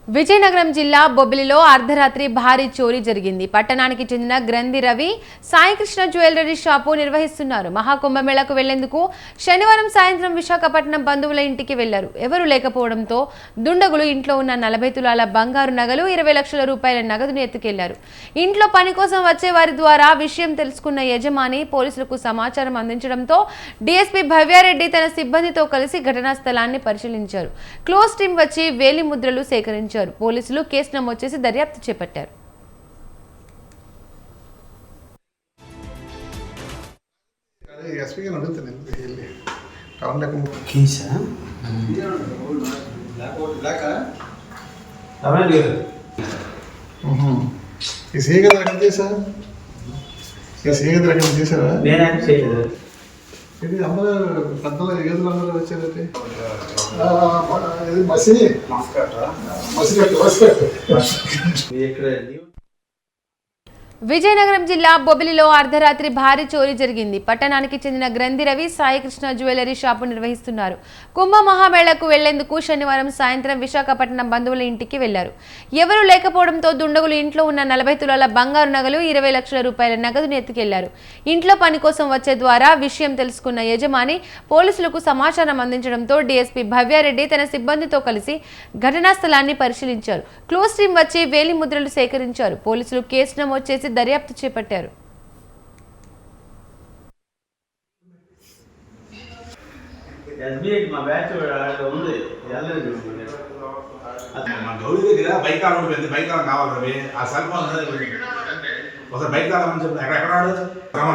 విజయనగరం జిల్లా బొబ్బిలిలో అర్ధరాత్రి భారీ చోరీ జరిగింది. పట్టణానికి చెందిన గ్రంథి రవి సాయికృష్ణ జ్యువెలరీ షాపు నిర్వహిస్తున్నారు. మహాకుంభమేళకు వెళ్లేందుకు శనివారం సాయంత్రం విశాఖపట్నం బంధువుల ఇంటికి వెళ్లారు. ఎవరూ లేకపోవడంతో దుండగులు ఇంట్లో ఉన్న 40 తులాల బంగారు నగలు 20 లక్షల రూపాయల నగదును ఎత్తుకెళ్లారు. ఇంట్లో పని కోసం వచ్చే వారి ద్వారా విషయం తెలుసుకున్న యజమాని పోలీసులకు సమాచారం అందించడంతో డీఎస్పీ భవ్యారెడ్డి తన సిబ్బందితో కలిసి ఘటనా స్థలాన్ని పరిశీలించారు. క్లోజ్ టీం వచ్చి వేలి ముద్రలు సేకరించారు. పోలీసులు కేసు నమోదు చేసి దర్యాప్తు చేపట్టారు. ఇది అందరూ పెద్దలు ఏదులు అందరూ వచ్చారంటే విజయనగరం జిల్లా బొబ్బిలిలో అర్ధరాత్రి భారీ చోరీ జరిగింది. పట్టణానికి చెందిన గ్రంథి రవి సాయికృష్ణ జ్యువెలరీ షాపు నిర్వహిస్తున్నారు. కుంభ మహామేళకు వెళ్లేందుకు శనివారం సాయంత్రం విశాఖపట్నం బంధువుల ఇంటికి వెళ్లారు. ఎవరూ లేకపోవడంతో దుండగులు ఇంట్లో ఉన్న 40 తులాల బంగారు నగలు 20 లక్షల రూపాయల నగదును ఎత్తుకెళ్లారు. ఇంట్లో పని కోసం వచ్చే ద్వారా విషయం తెలుసుకున్న యజమాని పోలీసులకు సమాచారం అందించడంతో డీఎస్పీ భవ్యారెడ్డి తన సిబ్బందితో కలిసి ఘటనా స్థలాన్ని పరిశీలించారు. క్లోజ్ టీం వచ్చి వేలి ముద్రలు సేకరించారు. పోలీసులు కేసు నమోదు చేసి దర్యాప్తు చేపట్టారు. గౌరీ దగ్గర బైక్ కాలం ఉంటుంది, బైక్ కాలం కావాలి రవి. ఆ సెల్ ఫోన్ ఒకసారి బైక్ కాలం అని చెప్పి ఎక్కడ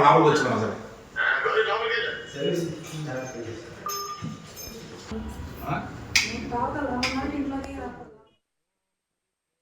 లోపలికి వచ్చినాం అసలు.